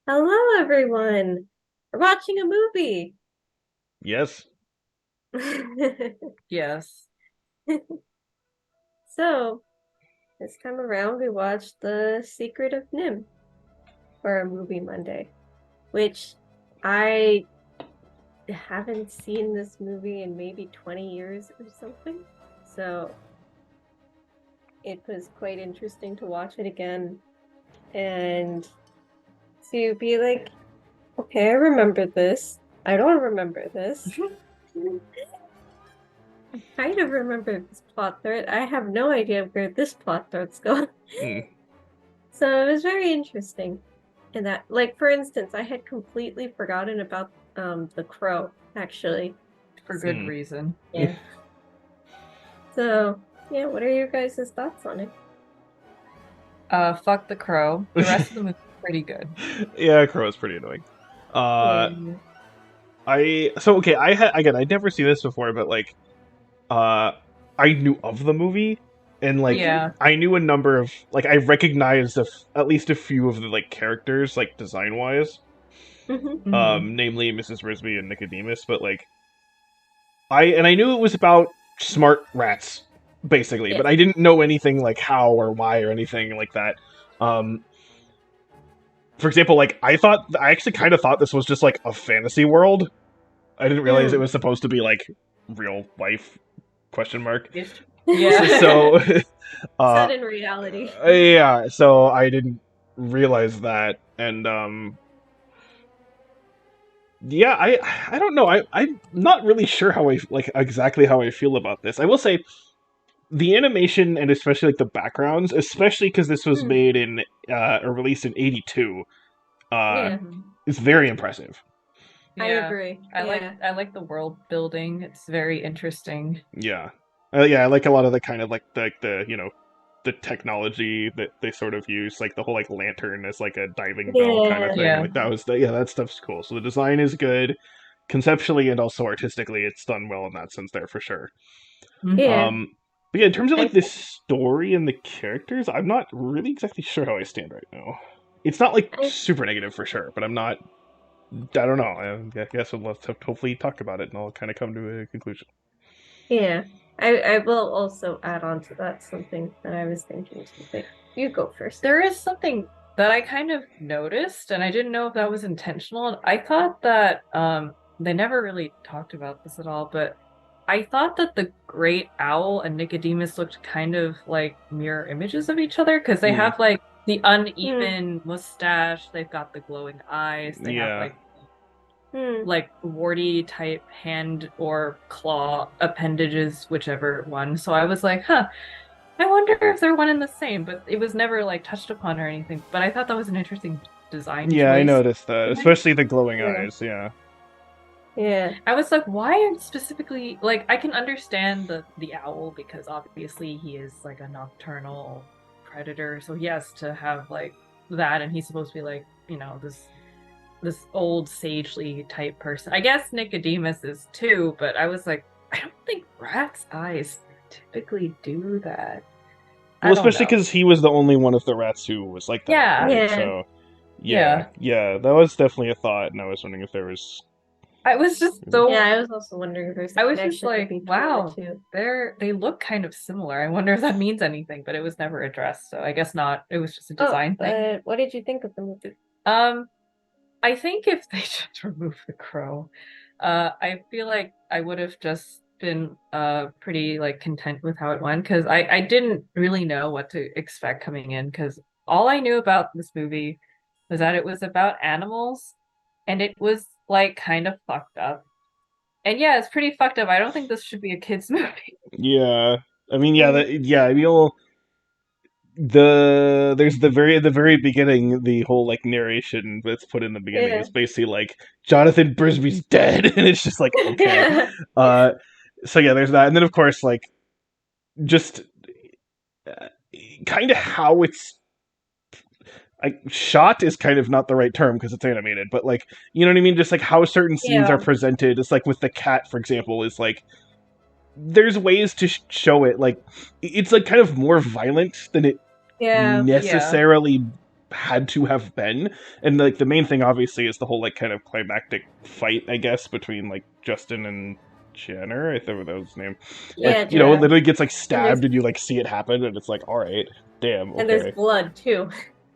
Hello, everyone. We're watching a movie. Yes. Yes. So, this time around, we watched The Secret of NIMH for a movie Monday, which I haven't seen this movie in maybe 20 years or something. So, it was quite interesting to watch it again and to be like, okay, I remember this. I don't remember this. Kind of remember this plot thread. I have no idea where this plot thread's going. Mm. So it was very interesting in that, like, for instance, I had completely forgotten about the crow, actually. For good Mm. reason. Yeah. So yeah, what are your guys' thoughts on it? Fuck the crow. The rest of the movie is pretty good. Yeah, Crow is pretty annoying. Uh, Yeah. okay. I had again. I'd never seen this before, but uh, I knew of the movie, and Yeah. I knew a number of I recognized at least a few of the characters design wise, Hmm. Hmm. namely Mrs. Risby and Nicodemus. But I knew it was about smart rats basically, but Yes. I didn't know anything like how or why or anything like that. Um, for example, I actually kind of thought this was just like a fantasy world. I didn't realize it Mm. was supposed to be like real life question mark. Ish. So, Yeah. so uh Set in reality. yeah, so I didn't realize that, and yeah, I don't know. I'm not really sure how I exactly how I feel about this. I will say the animation and especially the backgrounds, especially because this was Mm. made in or released in '82, uh, Yeah, Hmm. is very impressive. I Yeah. agree. I like Yeah. I like the world building. It's very interesting. Yeah, yeah, I like a lot of the kind of the the technology that they sort of use, like the whole lantern as like a diving bell kind of Yeah. thing. Yeah. Like that was the yeah, that stuff's cool. So the design is good conceptually and also artistically. It's done well in that sense there for sure. Hmm. Yeah. But yeah, in terms of I this story and the characters, I'm not really exactly sure how I stand right now. It's not I super negative for sure, but I'm not. I don't know. I guess we'll have to hopefully talk about it, and I'll kind of come to a conclusion. yeah. I will also add on to that something that I was thinking too. But you go first. There is something that I kind of noticed, and I didn't know if that was intentional. I thought that they never really talked about this at all, but I thought that the great owl and Nicodemus looked kind of like mirror images of each other because they Mm, have like the Hmm. uneven mustache, they've got the glowing eyes, they have yeah. Hmm. like warty type hand or claw appendages, whichever one. So I was like, huh, I wonder if they're one and the same, but it was never like touched upon or anything. But I thought that was an interesting design Yeah, I choice. noticed that, especially the glowing Yeah. eyes. Yeah. Yeah. I was like, why are specifically like I can understand the owl because obviously he is like a nocturnal predator, so he has to have like that, and he's supposed to be like this old sagely type person. I guess Nicodemus is too, but I was like, I don't think rats' eyes typically do that. Well, I don't especially know. because he was the only one of the rats who was like that, Yeah, right? Yeah. So, yeah, yeah. yeah, that was definitely a thought, and I was wondering if there was. I was just Yeah, so I was also wondering if there's a I was just connection like, between the wow, two. they look kind of similar. I wonder if that means anything, but it was never addressed, so I guess not. It was just a Oh, design thing. what did you think of the movie? Um, I think if they just removed the crow, I feel like I would have just been pretty like content with how it went because I didn't really know what to expect coming in because all I knew about this movie was that it was about animals and it was like kind of fucked up. And yeah, it's pretty fucked up. I don't think this should be a kids movie. Yeah, I mean, yeah, Mm. yeah, I mean, there's the very beginning, the whole narration that's put in the beginning Yeah. is basically like Jonathan Brisby's dead, and it's just like okay, uh, so yeah, there's that, and then of course just uh, kind of how it's shot is kind of not the right term because it's animated, but you know what I mean. Just how certain scenes are Yeah. presented. It's like with the cat, for example, is there's ways to show it. It's kind of more violent than it Yeah. Yeah. necessarily had to have been. And like the main thing obviously is the whole like kind of climactic fight, I guess, between like Justin and Jenner, I thought that was his name. Like, Yeah, you know, it Jenna. literally gets like And there's stabbed and you like see it happen and it's like, all right, damn, and there's okay. blood too.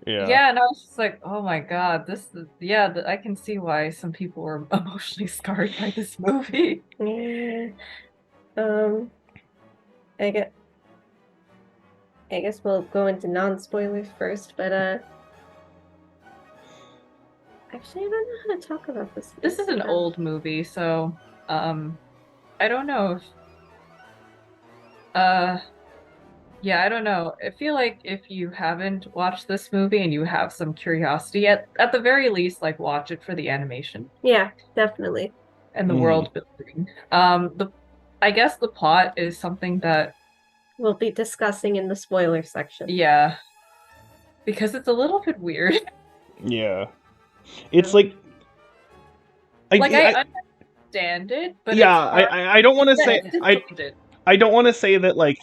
Yeah. Yeah, and I was just like, oh my God, this is, yeah, I can see why some people were emotionally scarred by this movie. Yeah. I get. I guess we'll go into non-spoilers first, but actually, I don't know how to talk about this. This is an old movie, so I don't know if yeah, I don't know. I feel like if you haven't watched this movie and you have some curiosity, at the very least, like watch it for the animation Yeah, definitely. and the Mhm. world building. I guess the plot is something that We'll be discussing in the spoiler section. yeah, because it's a little bit weird. Yeah. It's like Like I understand it, but yeah, it's hard I don't want to to say get disjointed. I don't want to say that like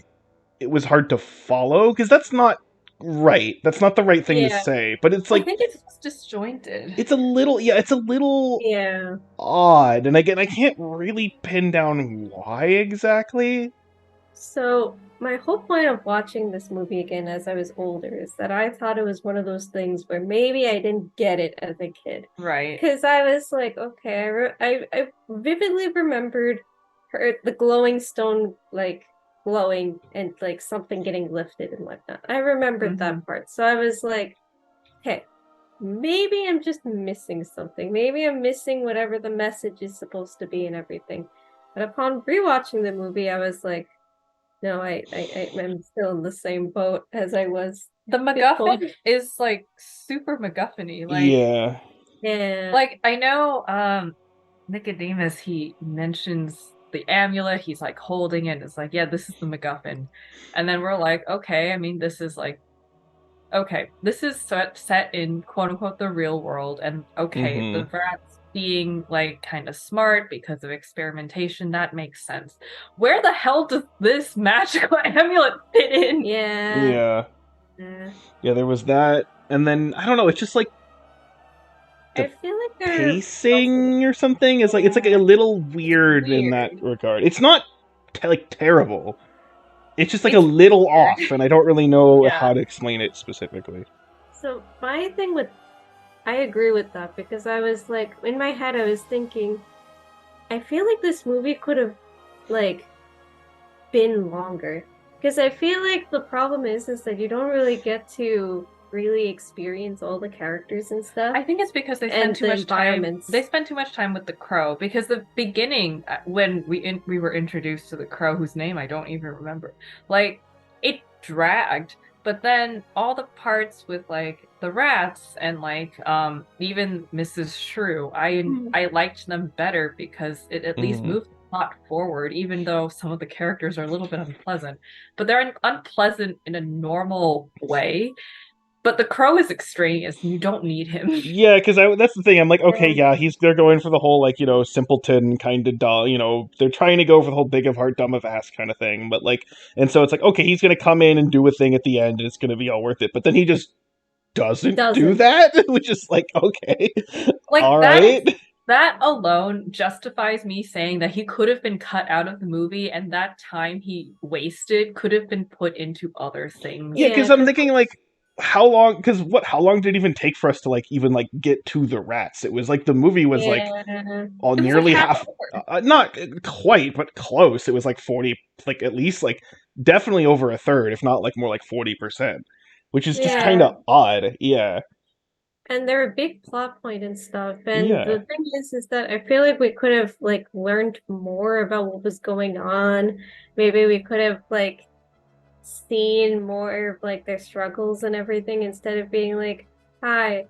it was hard to follow because that's not right. That's not the right thing to Yeah. say. But it's I like think it's just disjointed. it's a little it's a little Yeah. odd, and again I can't really pin down why exactly. So my whole point of watching this movie again as I was older is that I thought it was one of those things where maybe I didn't get it as a kid. Right. Because I was like, okay, I vividly remembered the glowing stone like glowing and like something getting lifted and whatnot. I remembered that part. So I was like, hey, maybe I'm just missing something. Maybe I'm missing whatever the message is supposed to be and everything. But upon rewatching the movie, I was like, no, I'm still in the same boat as I was. The MacGuffin is like super MacGuffin-y. Like, yeah. Like I know Nicodemus, he mentions the amulet, he's like holding it, it's like, yeah, this is the MacGuffin. And then we're like, okay, I mean, this is like, okay, this is set in quote unquote the real world, and okay, the rats being like kind of smart because of experimentation, that makes sense. Where the hell does this magical amulet fit in? Yeah. Yeah, there was that, and then I don't know, it's just like I feel like they're pacing or something is like it's like a little weird in that regard. It's not like terrible. It's just like a little off, and I don't really know how to explain it specifically. So my thing with, I agree with that because I was like, in my head, I was thinking, I feel like this movie could have like been longer because I feel like the problem is that you don't really get to really experience all the characters and stuff. I think it's because they spend too much time. They spend too much time with the crow because the beginning when we were introduced to the crow, whose name I don't even remember, like it dragged. But then all the parts with like the rats and like even Mrs. Shrew, I liked them better because it at least moved the plot forward, even though some of the characters are a little bit unpleasant. But they're unpleasant in a normal way. But the crow is extraneous, and you don't need him. Yeah, because that's the thing. I'm like, okay, yeah, they're going for the whole like simpleton kind of dull. They're trying to go for the whole big of heart, dumb of ass kind of thing. But like, and so it's like, okay, he's gonna come in and do a thing at the end, and it's gonna be all worth it. But then he just doesn't. Do that, which is like, okay, like all right. That alone justifies me saying that he could have been cut out of the movie, and that time he wasted could have been put into other things. Yeah, because I'm thinking like, how long? Because how long did it even take for us to like even like get to the rats? It was like the movie was like all nearly like half, not quite, but close. It was like 40, like at least like definitely over a third, if not like more like 40%, which is just kind of odd. Yeah. And they're a big plot point and stuff. And the thing is that I feel like we could have like learned more about what was going on. Maybe we could have like seen more of like their struggles and everything instead of being like, hi,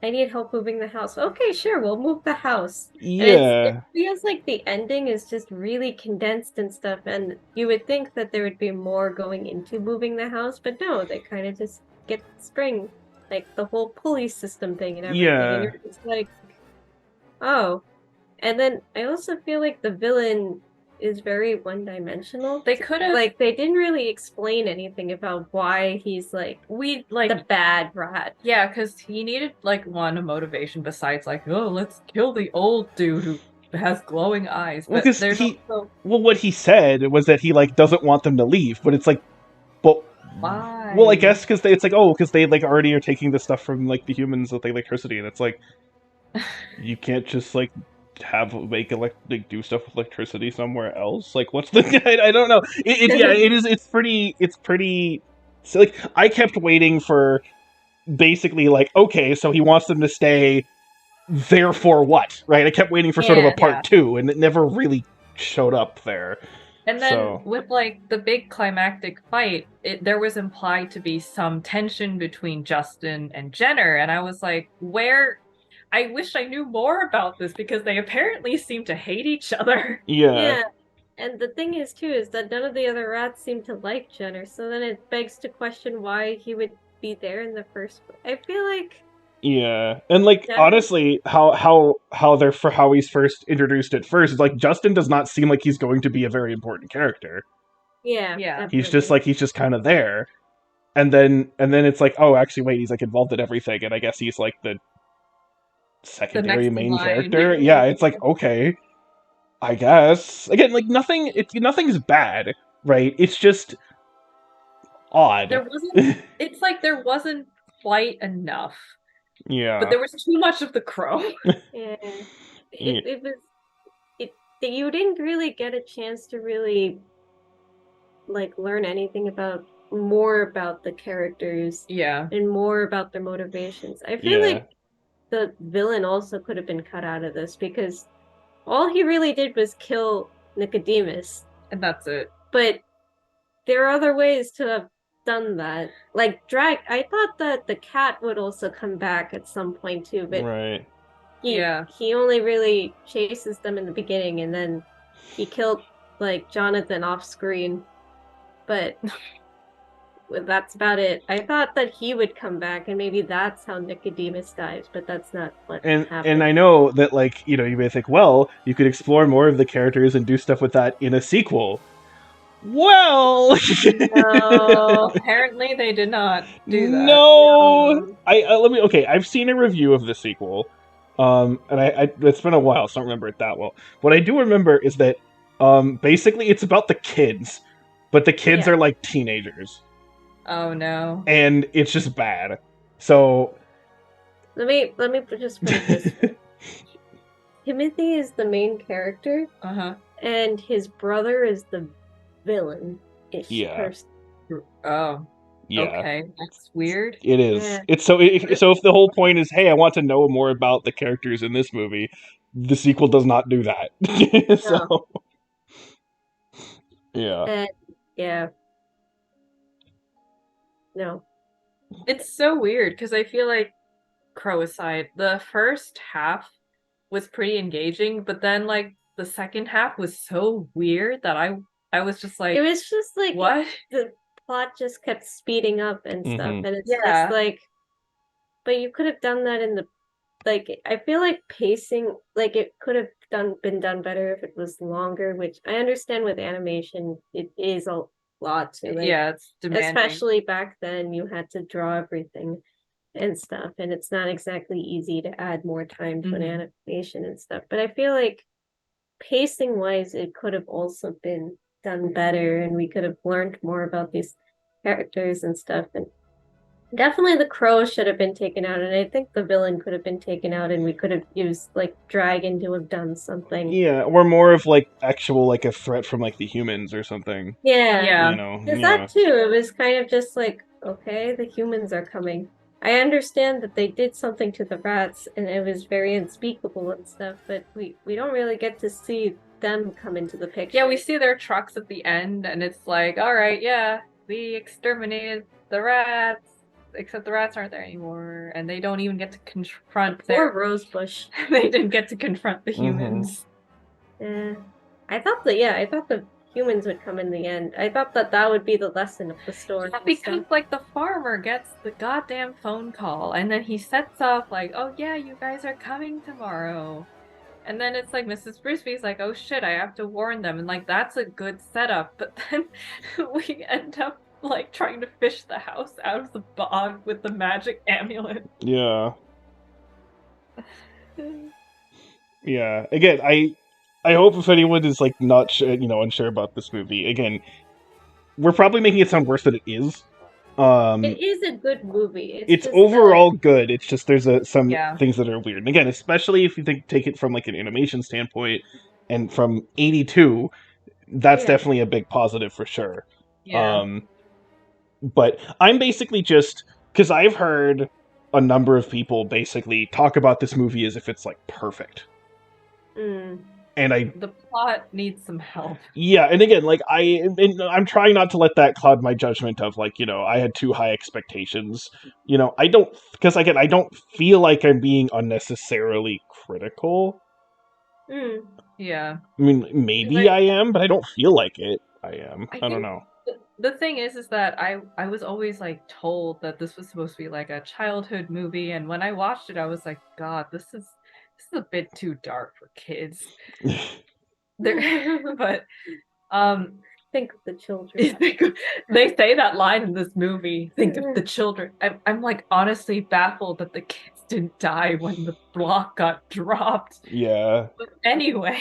I need help moving the house. Okay, sure, we'll move the house. Yeah. And it feels like the ending is just really condensed and stuff, and you would think that there would be more going into moving the house, but no, they kind of just get spring, like the whole pulley system thing and everything. And you're just like, oh. And then I also feel like the villain is very one-dimensional. They could have like they didn't really explain anything about why he's like the bad rat. Yeah, because he needed like one motivation besides like, oh, let's kill the old dude who has glowing eyes. But Well, there's also what he said was that he like doesn't want them to leave, but it's like, but why? well, I guess because it's like, oh, because they like already are taking the stuff from like the humans with the electricity, and it's like, you can't just like do stuff with electricity somewhere else. Like, what's the? I don't know. It's pretty. So like, I kept waiting for basically like, okay, so he wants them to stay. Therefore, what? Right? I kept waiting for sort of a part two, and it never really showed up there. And then with like the big climactic fight, there was implied to be some tension between Justin and Jenner, and I was like, where? I wish I knew more about this because they apparently seem to hate each other. Yeah. And the thing is too is that none of the other rats seem to like Jenner, so then it begs to question why he would be there in the first place. I feel like and like honestly, how he's first introduced at first, it's like Justin does not seem like he's going to be a very important character. Yeah. Definitely. He's just kind of there. And then it's like, oh, actually wait, he's like involved in everything, and I guess he's like the secondary main character. Yeah, it's like, okay, I guess. Again, like nothing's bad, right? It's just odd. It's like there wasn't quite enough. Yeah. But there was too much of the crow. You didn't really get a chance to really like learn anything more about the characters. Yeah. And more about their motivations. I feel like the villain also could have been cut out of this because all he really did was kill Nicodemus. And that's it. But there are other ways to have done that. Like I thought that the cat would also come back at some point too, but he only really chases them in the beginning, and then he killed like Jonathan off screen. But that's about it. I thought that he would come back, and maybe that's how Nicodemus dies, but that's not what happened. And I know that, like, you may think, well, you could explore more of the characters and do stuff with that in a sequel. Well, no, apparently they did not do that. No, I've seen a review of the sequel, and it's been a while, so I don't remember it that well. What I do remember is that, basically it's about the kids, but the kids are like teenagers. Oh no! And it's just bad. So let me just put it this way. Timothy is the main character, and his brother is the villain-ish person. Oh, okay, that's weird. It is. Yeah. It's so if the whole point is, hey, I want to know more about the characters in this movie, the sequel does not do that. So, no. It's so weird because I feel like, Crow aside, the first half was pretty engaging, but then like the second half was so weird that I was just like, it was just like what? The plot just kept speeding up and stuff, and it's just like, but you could have done that in the, like, I feel like pacing, like it could have been done better if it was longer, which I understand with animation, it is a lot to it. Yeah, it's demanding. Especially back then, you had to draw everything and stuff, and it's not exactly easy to add more time to an animation and stuff. But I feel like pacing wise, it could have also been done better, and we could have learned more about these characters and stuff. And definitely the crow should have been taken out, and I think the villain could have been taken out, and we could have used like Dragon to have done something. Yeah, or more of like actual like a threat from like the humans or something. Yeah. You know. Because that too, it was kind of just like, okay, the humans are coming. I understand that they did something to the rats and it was very unspeakable and stuff, but we don't really get to see them come into the picture. Yeah, we see their trucks at the end and it's like, all right, yeah, we exterminated the rats, except the rats aren't there anymore, and they don't even get to confront their Rosebush. They didn't get to confront the humans. Yeah. I thought the humans would come in the end. I thought that would be the lesson of the story. Yeah, because like the farmer gets the goddamn phone call and then he sets up like, oh yeah, you guys are coming tomorrow. And then it's like Mrs. Brisby's like, oh shit, I have to warn them. And like, that's a good setup. But then we end up like trying to fish the house out of the bog with the magic amulet. Yeah. Yeah. Again, I hope if anyone is like not unsure about this movie, again, we're probably making it sound worse than it is. It is a good movie. It's just overall good. It's just there's some Yeah. things that are weird. And again, especially if you take it from like an animation standpoint and from 82, that's definitely a big positive for sure. Yeah. But I'm basically just because I've heard a number of people basically talk about this movie as if it's like perfect. And the plot needs some help. Yeah, and again, like I'm trying not to let that cloud my judgment of like, I had too high expectations. I don't, because again, I don't feel like I'm being unnecessarily critical. Yeah. I mean, maybe I am, but I don't feel like it. I am. I don't know. The thing is that I was always like told that this was supposed to be like a childhood movie, and when I watched it, I was like, God, this is a bit too dark for kids. But think of the children. They say that line in this movie. Think of the children. I'm like honestly baffled that the kids didn't die when the block got dropped. Yeah. But anyway,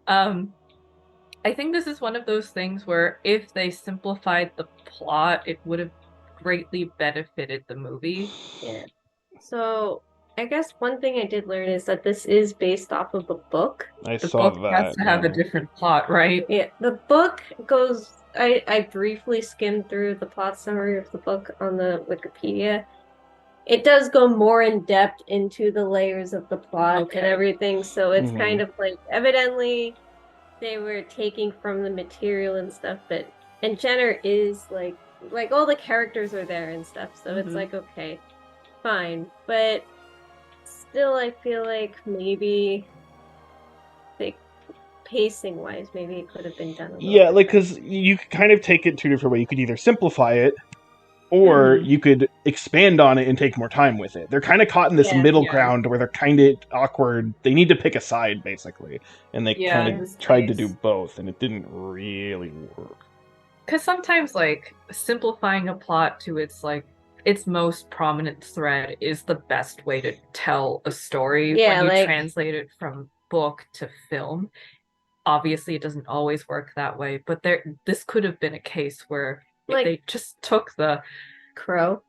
I think this is one of those things where if they simplified the plot, it would have greatly benefited the movie. Yeah. So I guess one thing I did learn is that this is based off of a book. The book has to have a different plot, right? Yeah, the book goes. I briefly skimmed through the plot summary of the book on the Wikipedia. It does go more in depth into the layers of the plot and everything, so it's kind of like evidently they were taking from the material and stuff, and Jenner is like all the characters are there and stuff, so it's like okay, fine, but still I feel like maybe like pacing wise maybe it could have been done a little like because you could kind of take it two different ways. You could either simplify it or you could expand on it and take more time with it. They're kind of caught in this middle ground where they're kind of awkward. They need to pick a side, basically. And they kind of tried to do both, and it didn't really work. Because sometimes, like, simplifying a plot to its most prominent thread is the best way to tell a story when you translate it from book to film. Obviously, it doesn't always work that way, but this could have been a case where they just took the crow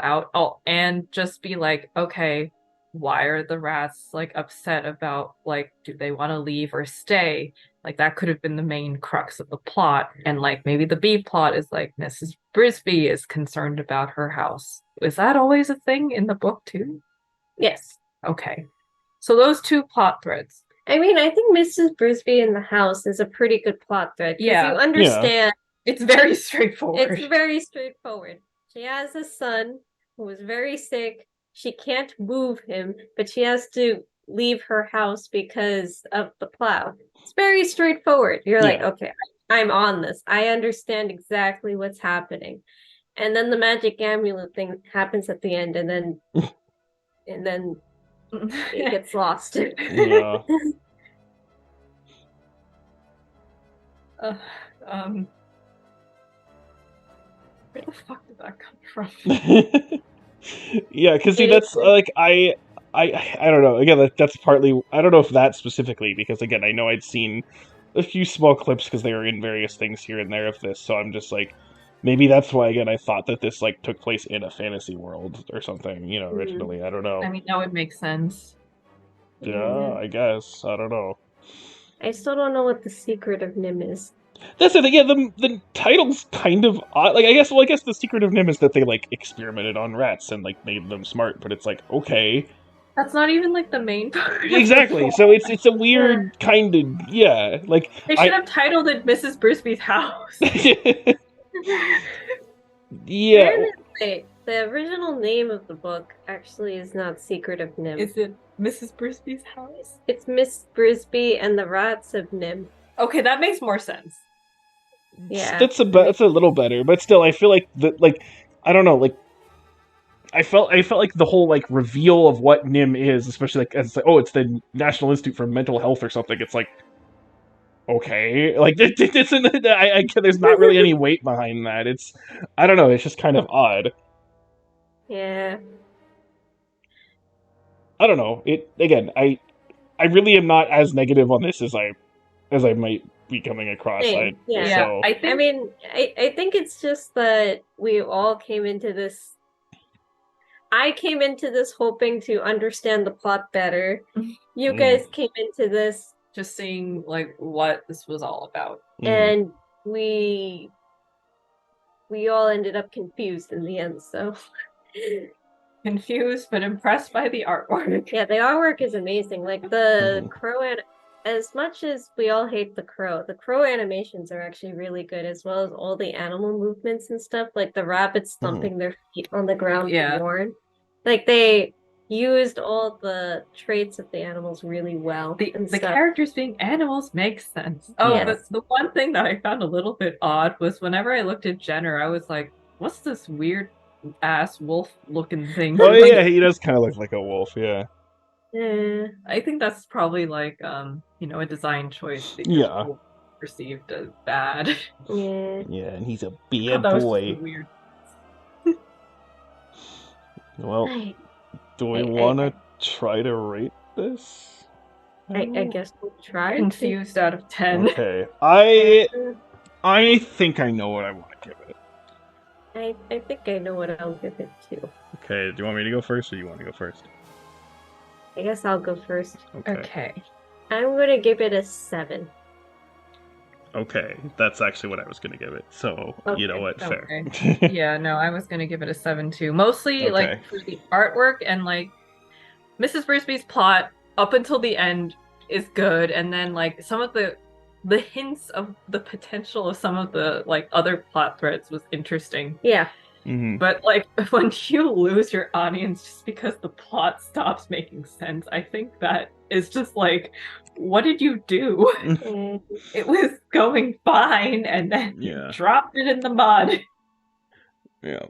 out and just be like, okay, why are the rats like upset about like do they want to leave or stay? Like that could have been the main crux of the plot, and like maybe the B plot is like Mrs. Brisby is concerned about her house. Is that always a thing in the book too? Yes. Okay, so those two plot threads. I mean, I think Mrs. Brisby in the house is a pretty good plot thread. Yeah, you understand. It's very straightforward. It's very straightforward. She has a son who is very sick. She can't move him, but she has to leave her house because of the plow. It's very straightforward. You're like, okay, I'm on this. I understand exactly what's happening. And then the magic amulet thing happens at the end, and then it gets lost. Yeah. Where the fuck did that come from? Yeah, because that's like I don't know. Again, that's partly I don't know if that specifically because again I know I'd seen a few small clips because they were in various things here and there of this, so I'm just like maybe that's why again I thought that this like took place in a fantasy world or something. Originally I don't know. I mean, that would make sense. Yeah, I guess I don't know. I still don't know what the secret of NIMH is. That's the thing. Yeah, the title's kind of odd. Like, I guess the secret of NIMH is that they like experimented on rats and like made them smart. But it's like, okay, that's not even like the main part. Exactly. So it's a weird kind of like they should have titled it Mrs. Brisby's house. Yeah. Wait, the original name of the book actually is not Secret of NIMH. Is it Mrs. Brisby's house? It's Miss Brisby and the Rats of NIMH. Okay, that makes more sense. Yeah, that's a little better, but still, I feel like I don't know, like I felt like the whole like reveal of what NIM is, especially like as like, oh, it's the National Institute for Mental Health or something. It's like, okay, like there's not really any weight behind that. It's, I don't know, it's just kind of odd. Yeah. I don't know. It again, I really am not as negative on this as I might be coming across. Yeah. So I mean, I think it's just that we all came into this. I came into this hoping to understand the plot better. You guys came into this just seeing like what this was all about, and we all ended up confused in the end. So confused but impressed by the artwork. Yeah, the artwork is amazing. Like the crow, as much as we all hate the crow animations are actually really good, as well as all the animal movements and stuff, like the rabbits thumping their feet on the ground to warn. Like they used all the traits of the animals really well. The characters being animals makes sense. Oh, Yes. the one thing that I found a little bit odd was whenever I looked at Jenner, I was like, what's this weird ass wolf looking thing? Oh yeah, he does kind of look like a wolf, yeah. I think that's probably like you know, a design choice because perceived as bad. Yeah, and he's a bad boy. Weird. Well, do we want to try to rate this? I guess we'll try. Confused out of 10. Okay, I think I know what I want to give it. I think I know what I'll give it to. Okay, do you want me to go first, or you want to go first? I guess I'll go first. Okay. I'm gonna give it a 7. Okay, that's actually what I was gonna give it. So you know what, fair. Yeah, no, I was gonna give it a 7 too. Mostly like for the artwork and like Mrs. Brisby's plot up until the end is good, and then like some of the hints of the potential of some of the like other plot threads was interesting. Yeah. But like when you lose your audience just because the plot stops making sense, I think that is just like, what did you do? It was going fine, and then you dropped it in the mud. Yeah.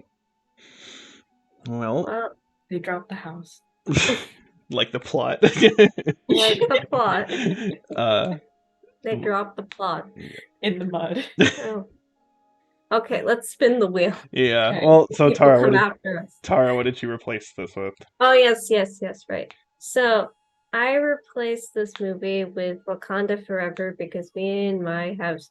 Well, they dropped the house. Like the plot. Like the plot. They dropped the plot in the mud. Oh. Okay, let's spin the wheel. Yeah. Okay. Well, so Tara, what did you replace this with? Oh yes, right. So I replaced this movie with Wakanda Forever because me and Mai have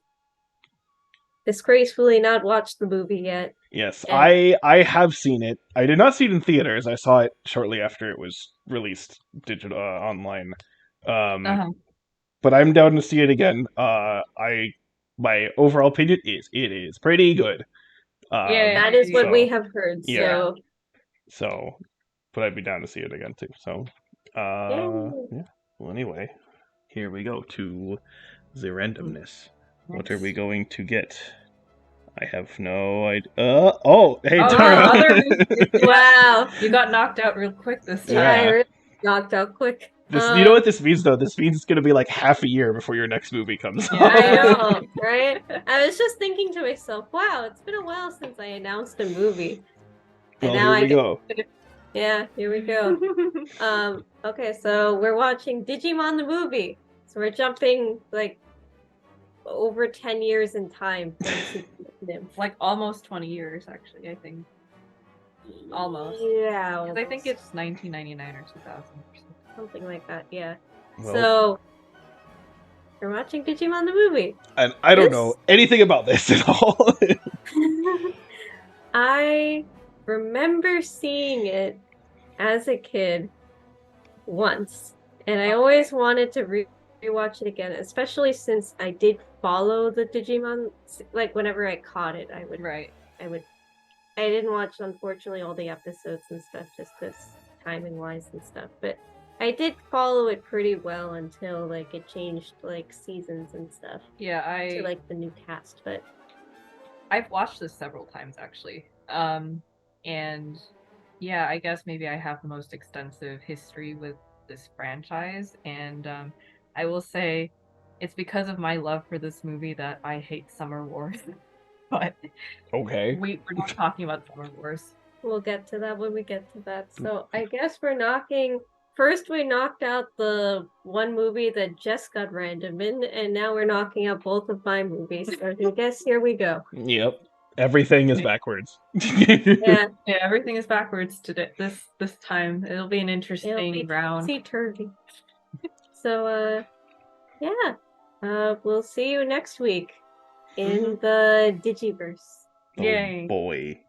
disgracefully not watched the movie yet. Yes, I have seen it. I did not see it in theaters. I saw it shortly after it was released digital online. But I'm down to see it again. My overall opinion is it is pretty good. That is what we have heard. Yeah. So, but I'd be down to see it again too. So, yeah. Well, anyway, here we go to the randomness. What are we going to get? I have no idea. Hey, Tara. Wow. You got knocked out real quick this time. Yeah, I really knocked out quick. You know what this means, though? This means it's going to be like half a year before your next movie comes out. I know, right? I was just thinking to myself, wow, it's been a while since I announced a movie. And now here we go. Yeah, here we go. Okay, so we're watching Digimon the movie. So we're jumping like over 10 years in time. Like almost 20 years, actually, I think. Almost. Yeah. Almost. I think it's 1999 or 2000 something like that, yeah. Well, so we're watching Digimon the movie. And I don't know anything about this at all. I remember seeing it as a kid once, and I always wanted to rewatch it again, especially since I did follow the Digimon, like whenever I caught it, I would. I didn't watch, unfortunately, all the episodes and stuff, just because timing-wise and stuff, but I did follow it pretty well until like it changed like seasons and stuff. Yeah, to like the new cast, but I've watched this several times actually. And yeah, I guess maybe I have the most extensive history with this franchise, and I will say it's because of my love for this movie that I hate Summer Wars. But okay, we're not talking about Summer Wars. We'll get to that when we get to that. So I guess we're knocking. First, we knocked out the one movie that just got random in, and now we're knocking out both of my movies. So I guess here we go. Yep. Everything is backwards. Yeah, everything is backwards today. This time it'll be an interesting round. Topsy-turvy. So, yeah. We'll see you next week in the Digiverse. Oh boy.